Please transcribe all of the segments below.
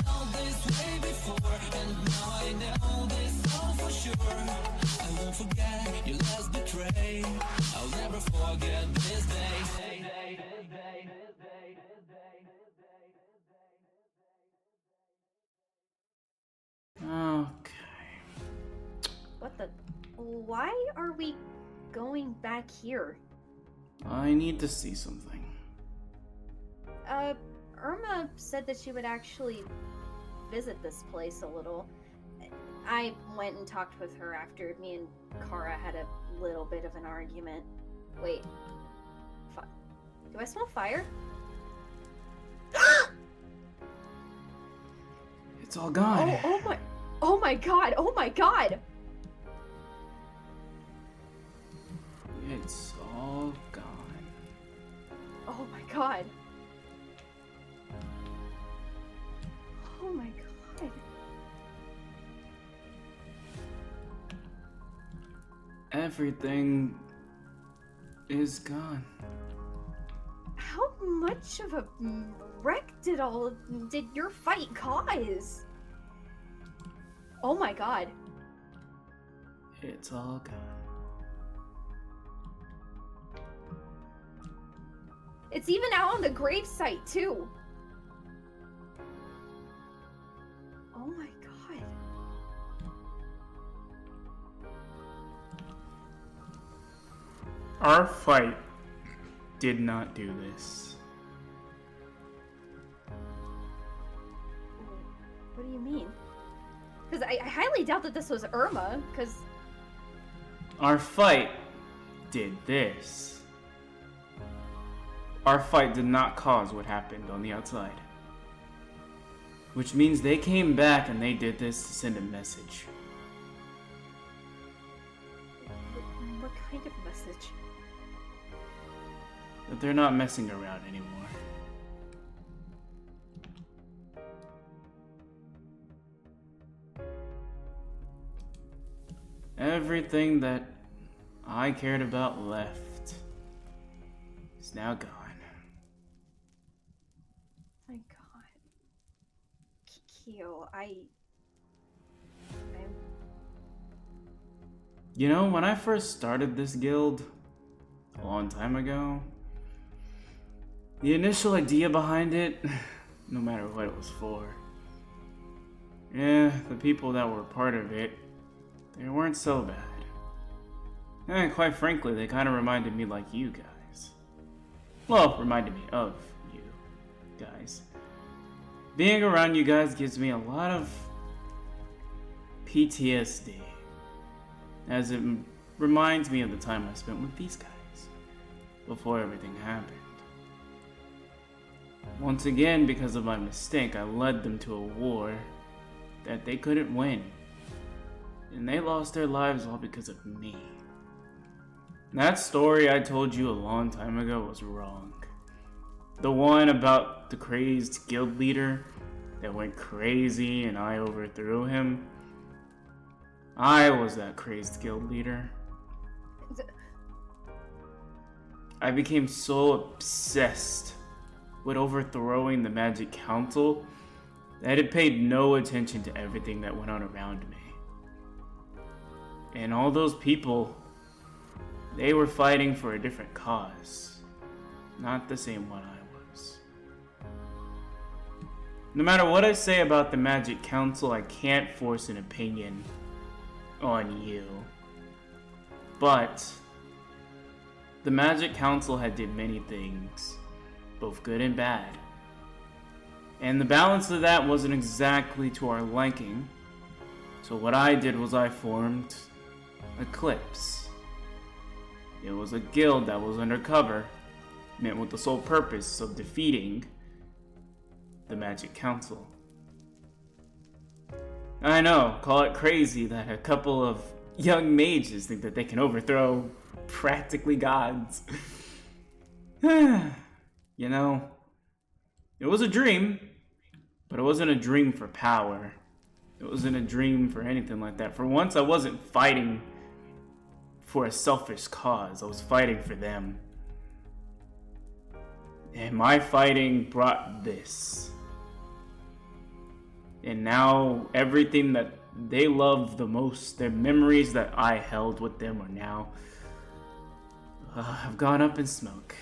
felt this way before, and now I know this all for sure. I won't forget your last betray. I'll never forget this day. Okay. What the? Why are we going back here? I need to see something. Irma said that she would actually visit this place a little. I went and talked with her after me and Kara had a little bit of an argument. Wait. Do I smell fire? It's all gone. Oh my god! Oh my god! It's all gone. Oh my god. Oh my god. Everything is gone. How much of a wreck did your fight cause? Oh my god. It's all gone. It's even out on the gravesite too. Oh my god. Our fight did not do this. What do you mean? Because I highly doubt that this was Irma, because... Our fight did this. Our fight did not cause what happened on the outside. Which means they came back and they did this to send a message. What kind of message? That they're not messing around anymore. Everything that I cared about left is now gone. My god. Kikyo, You know, when I first started this guild, a long time ago, the initial idea behind it, no matter what it was for, yeah, the people that were part of it, they weren't so bad. And quite frankly, they kind of reminded me like you guys. Well, reminded me of you guys. Being around you guys gives me a lot of PTSD, as it reminds me of the time I spent with these guys before everything happened. Once again, because of my mistake, I led them to a war that they couldn't win. And they lost their lives all because of me. That story I told you a long time ago was wrong. The one about the crazed guild leader that went crazy and I overthrew him. I was that crazed guild leader. I became so obsessed with overthrowing the Magic Council that it paid no attention to everything that went on around me. And all those people, they were fighting for a different cause, not the same one I was. No matter what I say about the Magic Council, I can't force an opinion on you. But the Magic Council had did many things, both good and bad. And the balance of that wasn't exactly to our liking. So what I did was I formed Eclipse. It was a guild that was undercover, meant with the sole purpose of defeating the Magic Council. I know, call it crazy that a couple of young mages think that they can overthrow practically gods. You know, it was a dream, but it wasn't a dream for power. It wasn't a dream for anything like that. For once, I wasn't fighting for a selfish cause. I was fighting for them. And my fighting brought this. And now everything that they love the most, their memories that I held with them, are now have gone up in smoke.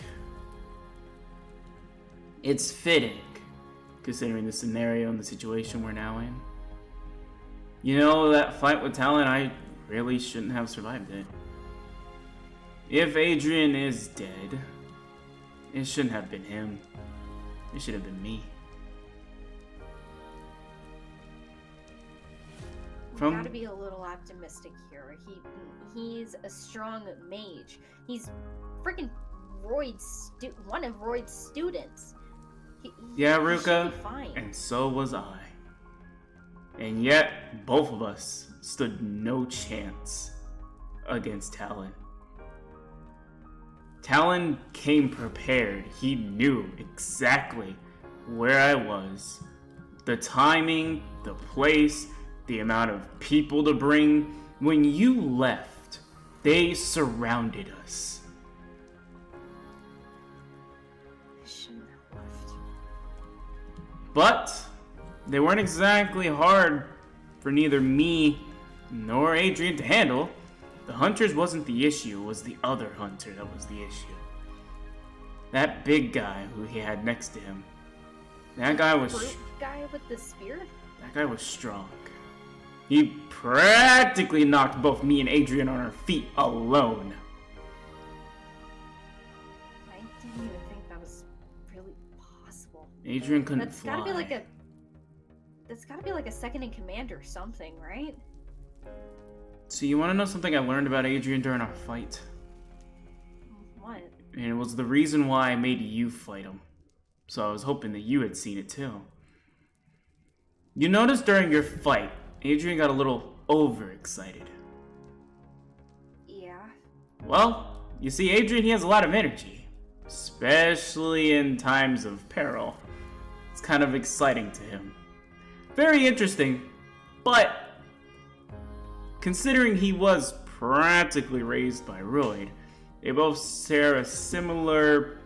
It's fitting, considering the scenario and the situation we're now in. You know, that fight with Talon, I really shouldn't have survived it. If Adrian is dead, it shouldn't have been him. It should have been me. We gotta be a little optimistic here. He's a strong mage. He's freaking one of Royd's students. Yeah, he Ruka, should be fine. And so was I. And yet, both of us stood no chance against Talon. Talon came prepared. He knew exactly where I was, the timing, the place, the amount of people to bring. When you left, they surrounded us. I shouldn't have left. But they weren't exactly hard for neither me nor Adrian to handle. The hunters wasn't the issue, it was the other hunter that was the issue. That big guy who he had next to him. That guy was... Brute guy with the spear? That guy was strong. He practically knocked both me and Adrian on our feet alone. I didn't even think that was really possible. Adrian couldn't That's fly. That's gotta be like a second in command or something, right? So you want to know something I learned about Adrian during our fight? What? And it was the reason why I made you fight him. So I was hoping that you had seen it too. You noticed during your fight, Adrian got a little overexcited. Yeah. Well, you see, Adrian, he has a lot of energy. Especially in times of peril. It's kind of exciting to him. Very interesting, but considering he was practically raised by Royd, they both share a similar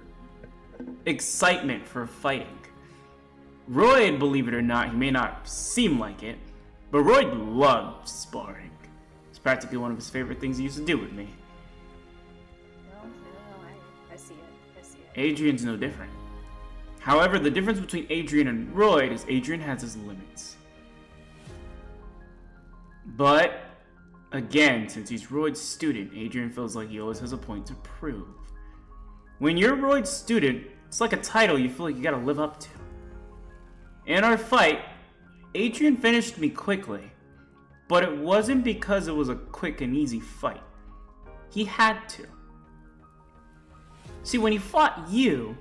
excitement for fighting. Royd, believe it or not, he may not seem like it, but Royd loved sparring. It's practically one of his favorite things he used to do with me. No, I see it. I see it. Adrian's no different. However, the difference between Adrian and Royd is Adrian has his limits. But again, since he's Royd's student, Adrian feels like he always has a point to prove. When you're Royd's student, it's like a title you feel like you gotta live up to. In our fight, Adrian finished me quickly, but it wasn't because it was a quick and easy fight. He had to. See, when he fought you,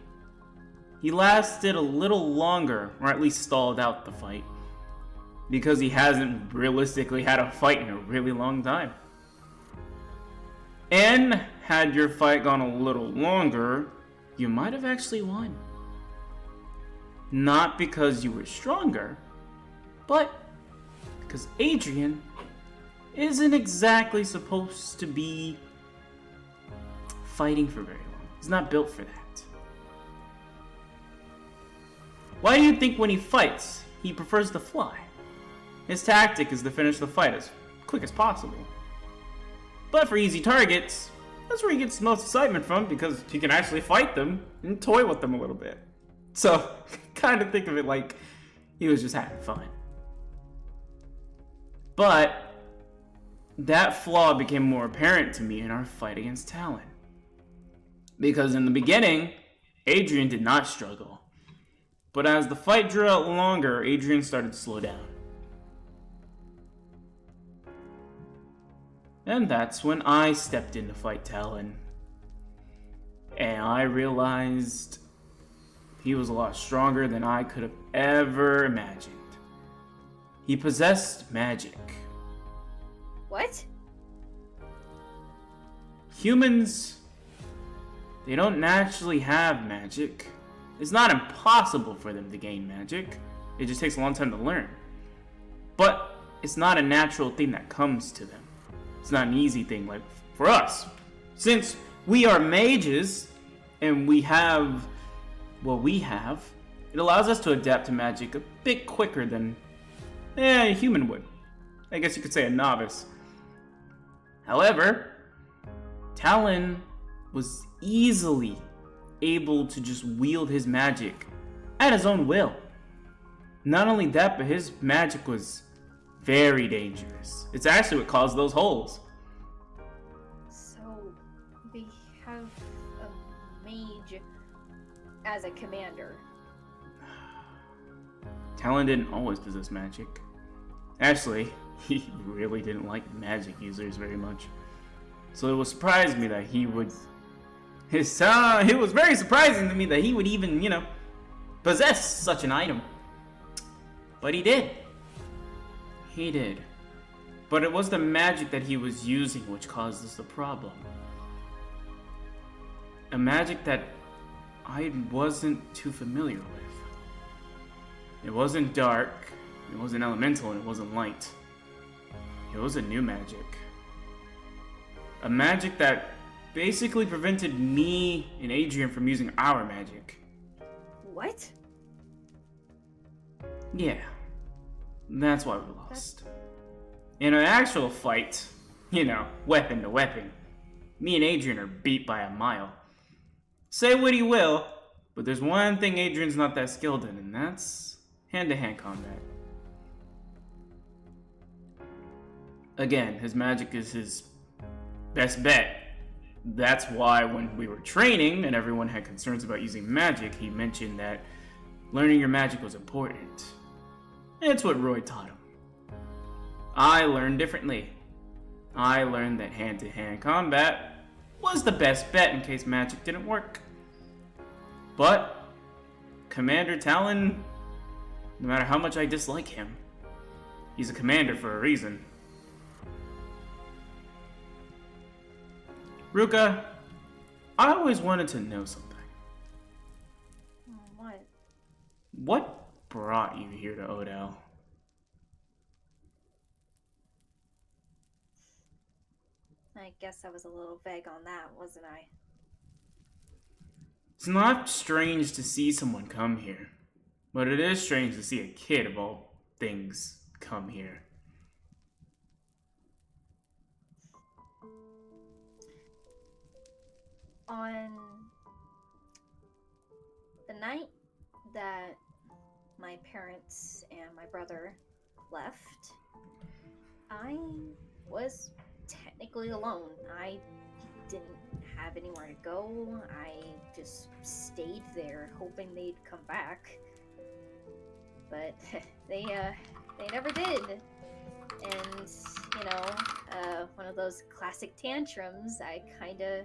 he lasted a little longer, or at least stalled out the fight, because he hasn't realistically had a fight in a really long time. And had your fight gone a little longer, you might have actually won. Not because you were stronger, but because Adrian isn't exactly supposed to be fighting for very long. He's not built for that. Why do you think when he fights, he prefers to fly? His tactic is to finish the fight as quick as possible. But for easy targets, that's where he gets the most excitement from, because he can actually fight them and toy with them a little bit. So, kind of think of it like he was just having fun. But that flaw became more apparent to me in our fight against Talon. Because in the beginning, Adrian did not struggle. But as the fight drew out longer, Adrian started to slow down. And that's when I stepped in to fight Talon. And I realized he was a lot stronger than I could have ever imagined. He possessed magic. What? Humans, they don't naturally have magic. It's not impossible for them to gain magic. It just takes a long time to learn. But it's not a natural thing that comes to them. It's not an easy thing like for us. Since we are mages and we have what we have, it allows us to adapt to magic a bit quicker than a human would. I guess you could say a novice. However, Talon was easily able to just wield his magic at his own will. Not only that, but his magic was very dangerous. It's actually what caused those holes. So, we have a mage as a commander. Talon didn't always possess magic. Actually, he really didn't like magic users very much. So it was surprised me that he would. It was very surprising to me that he would even, possess such an item. But he did. He did. But it was the magic that he was using which caused us the problem. A magic that I wasn't too familiar with. It wasn't dark, it wasn't elemental, and it wasn't light. It was a new magic. A magic that basically prevented me and Adrian from using our magic. What? Yeah. That's why we lost. In an actual fight, weapon to weapon, me and Adrian are beat by a mile. Say what he will, but there's one thing Adrian's not that skilled in, and that's hand-to-hand combat. Again, his magic is his best bet. That's why when we were training and everyone had concerns about using magic, he mentioned that learning your magic was important. It's what Roy taught him. I learned differently. I learned that hand-to-hand combat was the best bet in case magic didn't work. But Commander Talon, no matter how much I dislike him, he's a commander for a reason. Ruka, I always wanted to know something. What? What brought you here to Odell? I guess I was a little vague on that, wasn't I? It's not strange to see someone come here, but it is strange to see a kid of all things come here. On the night that my parents and my brother left, I was technically alone. I didn't have anywhere to go. I just stayed there hoping they'd come back. But they never did. And, one of those classic tantrums, I kinda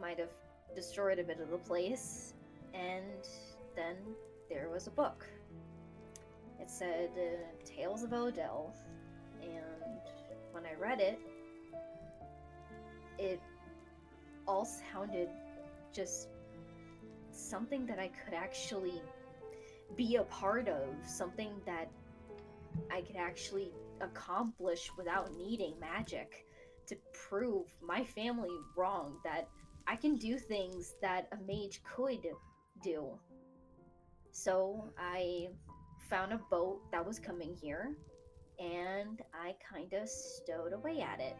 might have destroyed a bit of the place. And then there was a book. It said Tales of Odell, and when I read it, it all sounded just something that I could actually be a part of, something that I could actually accomplish without needing magic, to prove my family wrong, that I can do things that a mage could do. So I found a boat that was coming here, and I kinda stowed away at it.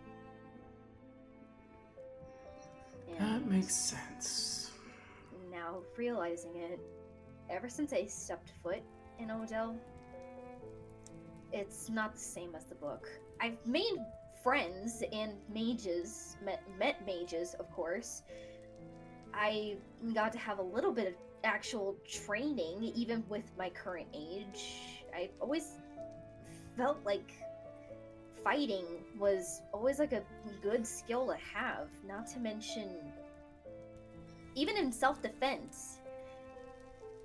That makes sense. Now realizing it, ever since I stepped foot in Odell, it's not the same as the book. I've made friends and mages, met mages, of course. I got to have a little bit of actual training, even with my current age. I always felt like fighting was always like a good skill to have, not to mention even in self-defense.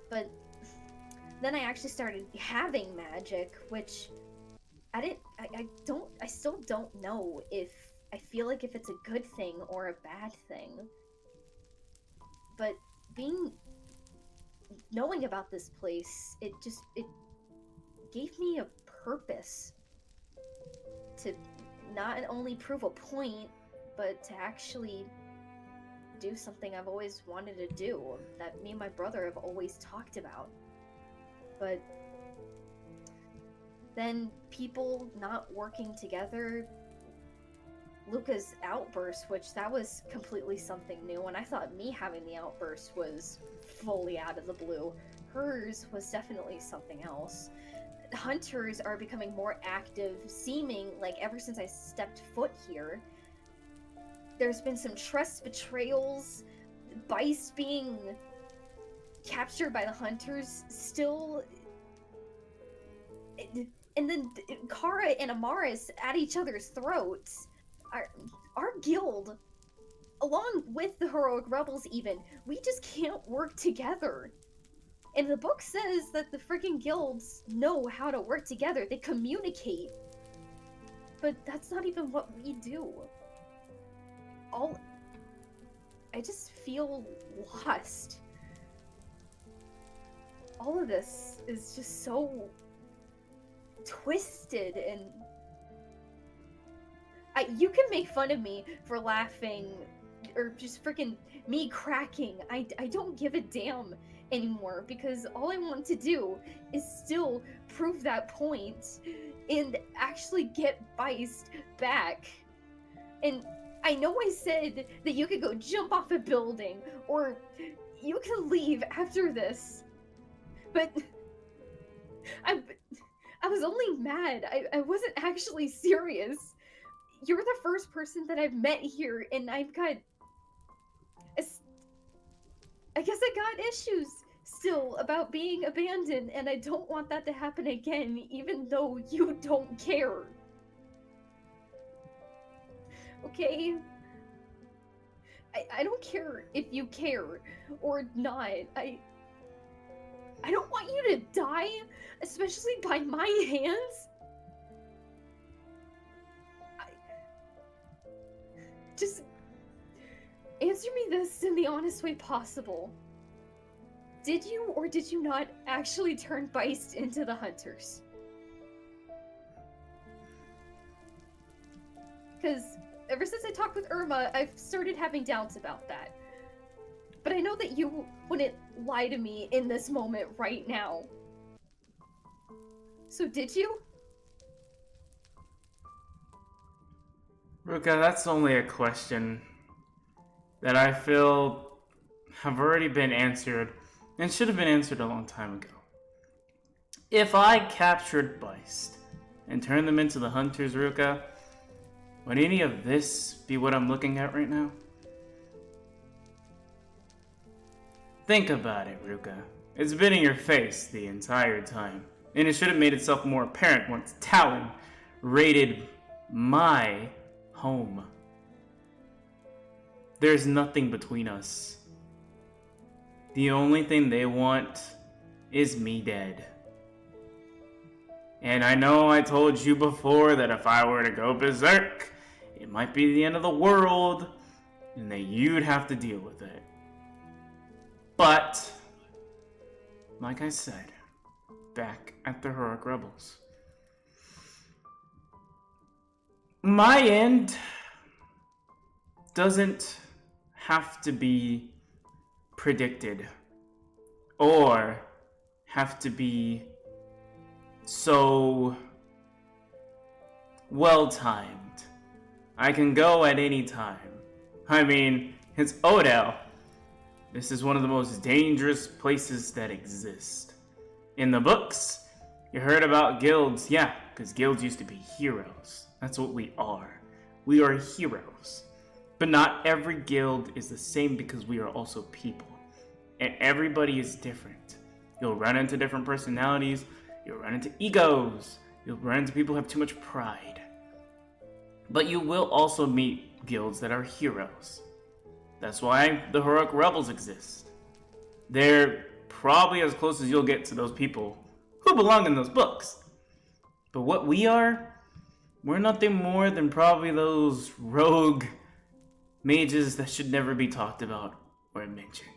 But then I actually started having magic, which I still don't know if I feel like if it's a good thing or a bad thing. But knowing about this place, it gave me a purpose to not only prove a point, but to actually do something I've always wanted to do, that me and my brother have always talked about. But then people not working together, Luca's outburst, which that was completely something new, and I thought me having the outburst was fully out of the blue. Hers was definitely something else. Hunters are becoming more active, seeming like ever since I stepped foot here. There's been some trust betrayals, Bice being captured by the Hunters still. And then Kara and Amaris at each other's throats. Our guild, along with the heroic rebels even, we just can't work together. And the book says that the freaking guilds know how to work together. They communicate. But that's not even what we do. I just feel lost. All of this is just so twisted, and you can make fun of me for laughing or just freaking me cracking. I don't give a damn anymore, because all I want to do is still prove that point and actually get Bice back. And I know I said that you could go jump off a building or you can leave after this, but I was only mad. I wasn't actually serious. You're the first person that I've met here, and I've got... I guess I got issues still about being abandoned, and I don't want that to happen again, even though you don't care. Okay? I don't care if you care or not. I don't want you to die, especially by my hands. Just answer me this in the honest way possible. Did you or did you not actually turn Bice into the Hunters? Because ever since I talked with Irma, I've started having doubts about that. But I know that you wouldn't lie to me in this moment right now. So did you? Ruka, that's only a question that I feel have already been answered and should have been answered a long time ago. If I captured Bice and turned them into the Hunters, Ruka, would any of this be what I'm looking at right now? Think about it, Ruka. It's been in your face the entire time, and it should have made itself more apparent once Talon raided my home. There's nothing between us. The only thing they want is me dead. And I know I told you before that if I were to go berserk, it might be the end of the world, and that you'd have to deal with it. But, like I said, back at the Heroic Rebels, my end doesn't have to be predicted or have to be so well-timed. I can go at any time. I mean, it's Odell. This is one of the most dangerous places that exist. In the books, you heard about guilds. Yeah, because guilds used to be heroes. That's what we are. We are heroes. But not every guild is the same, because we are also people. And everybody is different. You'll run into different personalities. You'll run into egos. You'll run into people who have too much pride. But you will also meet guilds that are heroes. That's why the Heroic Rebels exist. They're probably as close as you'll get to those people who belong in those books. But what we are, we're nothing more than probably those rogue mages that should never be talked about or mentioned.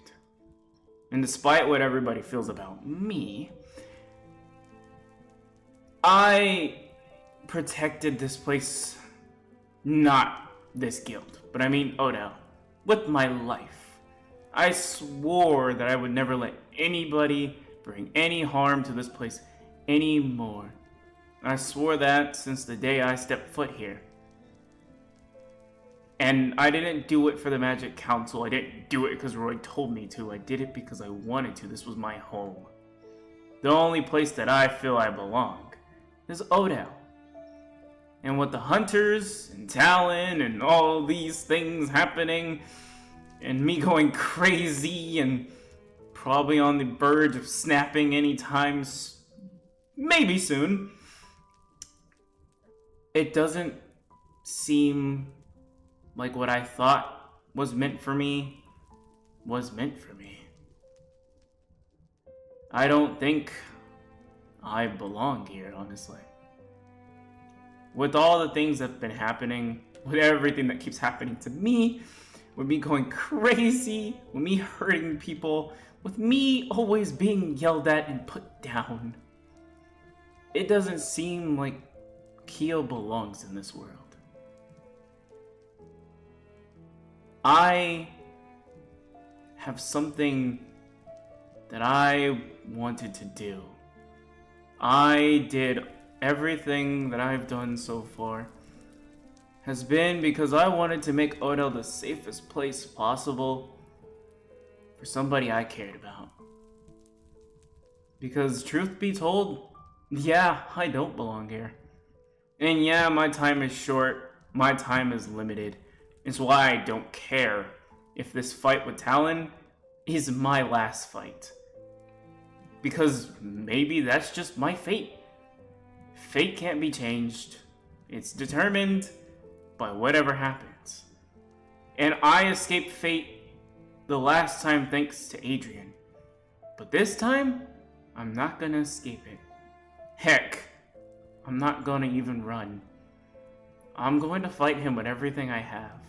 And despite what everybody feels about me, I protected this place, not this guild, but I mean Odell, with my life. I swore that I would never let anybody bring any harm to this place anymore. I swore that since the day I stepped foot here. And I didn't do it for the Magic Council. I didn't do it because Roy told me to. I did it because I wanted to. This was my home. The only place that I feel I belong is Odell. And with the hunters and Talon and all these things happening, and me going crazy and probably on the verge of snapping anytime, maybe soon, it doesn't seem like what I thought was meant for me was meant for me. I don't think I belong here, honestly. With all the things that have been happening, with everything that keeps happening to me, with me going crazy, with me hurting people, with me always being yelled at and put down, it doesn't seem like Kyo belongs in this world. I have something that I wanted to do. I did everything that I've done so far has been because I wanted to make Odell the safest place possible for somebody I cared about. Because truth be told, yeah, I don't belong here. And yeah, my time is short, my time is limited. It's why I don't care if this fight with Talon is my last fight. Because maybe that's just my fate. Fate can't be changed. It's determined by whatever happens. And I escaped fate the last time thanks to Adrian. But this time, I'm not gonna escape it. Heck, I'm not gonna even run. I'm going to fight him with everything I have.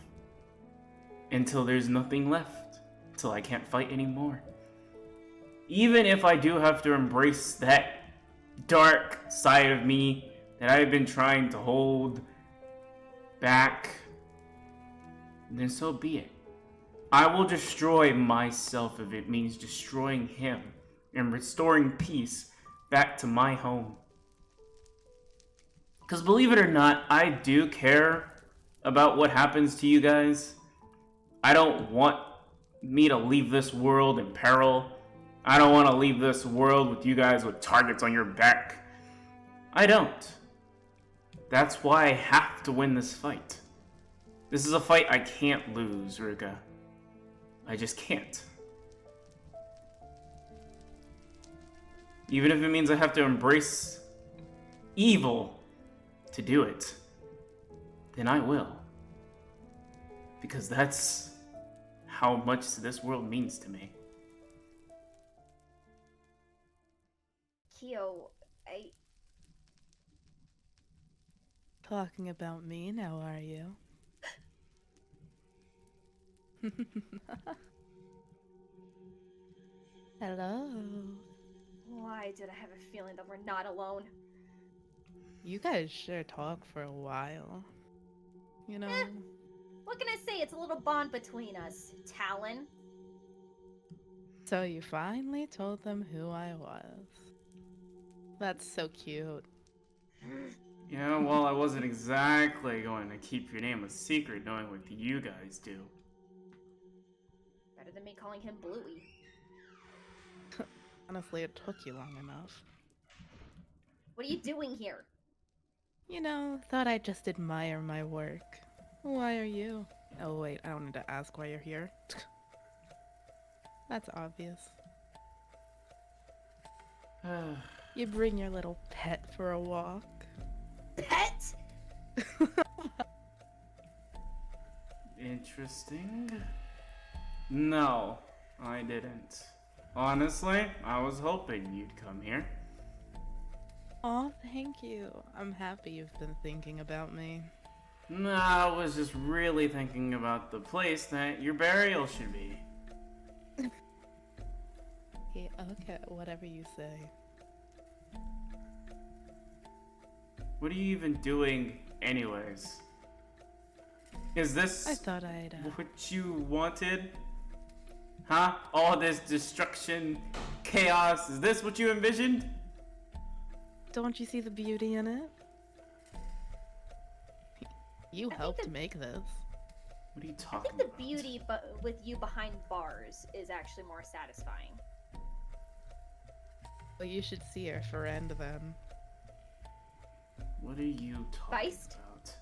Until there's nothing left. Until I can't fight anymore. Even if I do have to embrace that dark side of me that I've been trying to hold back, then so be it. I will destroy myself if it means destroying him and restoring peace back to my home. Because believe it or not, I do care about what happens to you guys. I don't want me to leave this world in peril. I don't want to leave this world with you guys with targets on your back. I don't. That's why I have to win this fight. This is a fight I can't lose, Ruka. I just can't. Even if it means I have to embrace evil to do it, then I will. Because that's how much this world means to me. Kyo, Talking about me, now are you? Hello. Why did I have a feeling that we're not alone? You guys sure talk for a while. You know? What can I say? It's a little bond between us, Talon. So you finally told them who I was. That's so cute. Yeah, well, I wasn't exactly going to keep your name a secret knowing what you guys do. Better than me calling him Bluey. Honestly, it took you long enough. What are you doing here? You know, thought I'd just admire my work. Why are you? Oh wait, I don't need to ask why you're here. That's obvious. You bring your little pet for a walk. Pet? Interesting. No, I didn't. Honestly, I was hoping you'd come here. Aw, thank you. I'm happy you've been thinking about me. No, I was just really thinking about the place that your burial should be. Yeah, okay, whatever you say. What are you even doing anyways? Is this I thought I'd, what you wanted? Huh? All this destruction, chaos, is this what you envisioned? Don't you see the beauty in it? You think helped the- make this. What are you I talking think the about? beauty with you behind bars is actually more satisfying. Well, you should see her friend then. What are you talking Feist? about?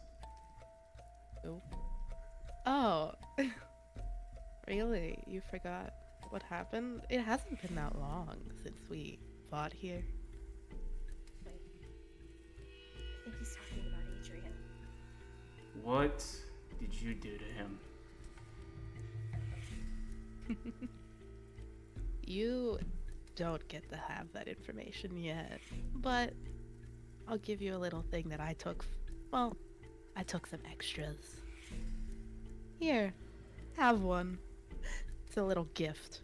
Oh. Really? You forgot what happened? It hasn't been that long since we fought here. Wait. I think he's talking about Adrian. What did you do to him? You don't get to have that information yet, but I'll give you a little thing that I took. Well, I took some extras. Here, have one. It's a little gift.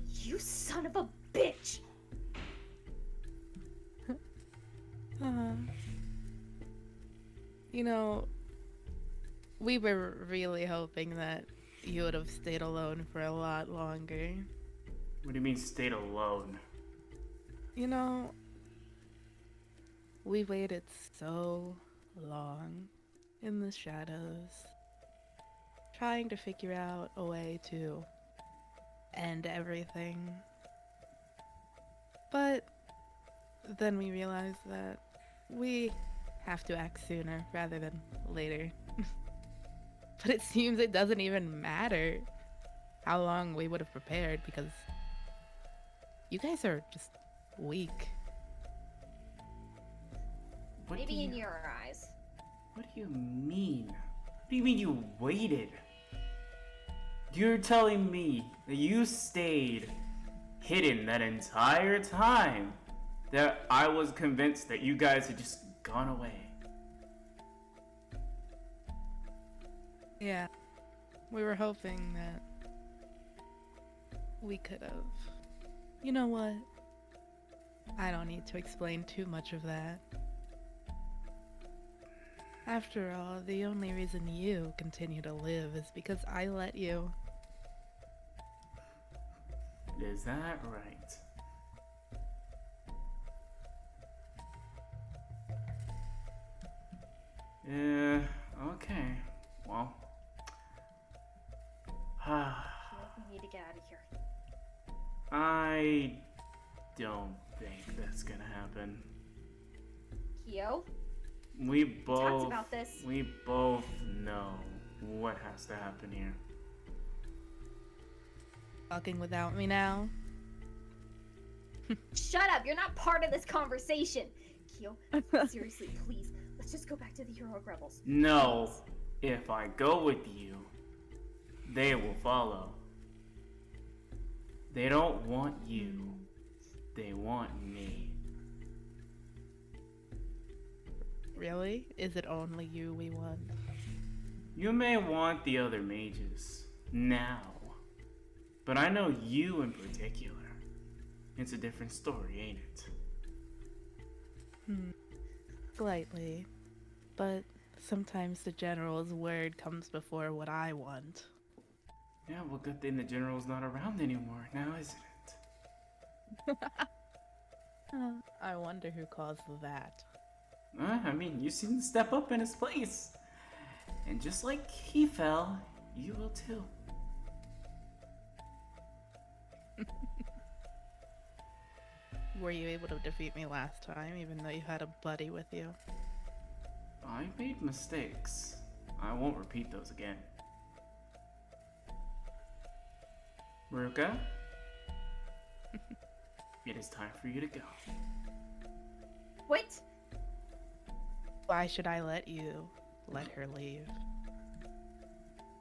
You son of a bitch! You know, we were really hoping that you would have stayed alone for a lot longer. What do you mean stayed alone? You know, we waited so long in the shadows, trying to figure out a way to end everything. But then we realized that we have to act sooner rather than later. But it seems it doesn't even matter how long we would have prepared because you guys are just weak. What Maybe do in you, your eyes. What do you mean? What do you mean you waited? You're telling me that you stayed hidden that entire time, that I was convinced that you guys had just gone away. Yeah. We were hoping that we could have. You know what? I don't need to explain too much of that. After all, the only reason you continue to live is because I let you. Is that right? Yeah, okay. Well. We need to get out of here. I don't think that's gonna happen. Kyo? We talked both about this. We both know what has to happen here. Talking without me now? Shut up! You're not part of this conversation! Kyo, seriously, please. Let's just go back to the Heroic Rebels. No, if I go with you, they will follow. They don't want you. They want me. Really? Is it only you we want? You may want the other mages now, but I know you in particular. It's a different story, ain't it? Slightly. But sometimes the general's word comes before what I want. Yeah, well, good thing the general's not around anymore now, isn't it? I wonder who caused that. I mean, you seem to step up in his place. And just like he fell, you will too. Were you able to defeat me last time, even though you had a buddy with you? I made mistakes. I won't repeat those again. Ruka? It is time for you to go. Wait! Why should I let you let her leave?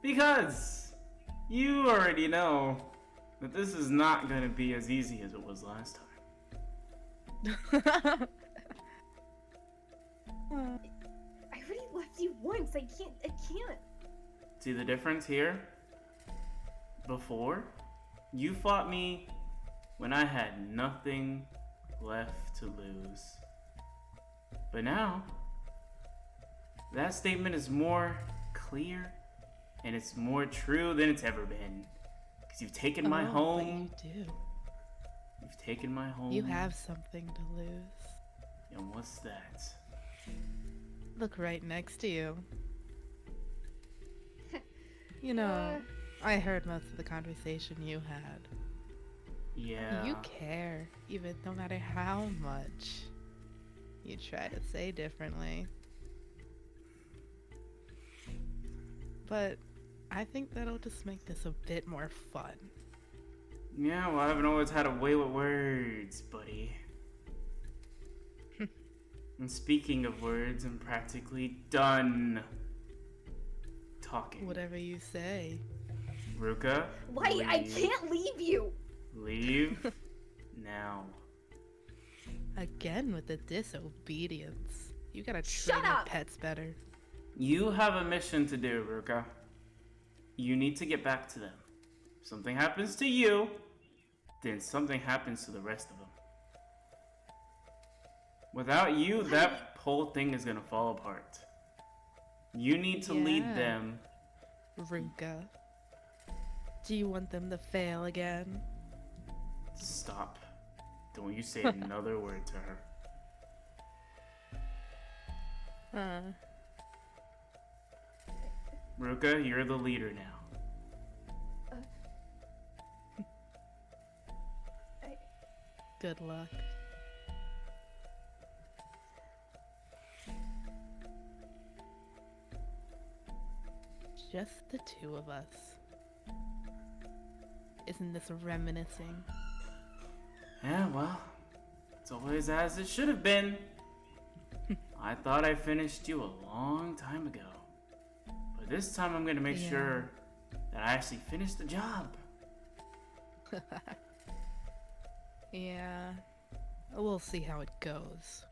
Because you already know that this is not going to be as easy as it was last time. I already left you once. I can't. See the difference here? Before, you fought me when I had nothing left to lose. But now, that statement is more clear and it's more true than it's ever been. Because you've taken my home. But you do. You've taken my home. You have something to lose. And what's that? Look right next to you. You know, I heard most of the conversation you had. Yeah. You care, even no matter how much you try to say differently. But I think that'll just make this a bit more fun. Yeah, well, I haven't always had a way with words, buddy. And speaking of words, I'm practically done talking. Whatever you say. Ruka, Wait, I leave. can't leave you! Leave now. Again with the disobedience. You gotta Shut train your up! pets better. You have a mission to do, Ruka. You need to get back to them. If something happens to you, then something happens to the rest of them. Without you, that whole thing is gonna fall apart. You need to lead Yeah. them. Ruka. Do you want them to fail again? Stop. Don't you say another word to her. Huh. Ruka, you're the leader now. Good luck. Just the two of us. Isn't this reminiscing? Yeah, well, it's always as it should have been. I thought I finished you a long time ago. But this time I'm gonna make Yeah. sure that I actually finish the job. Yeah. We'll see how it goes.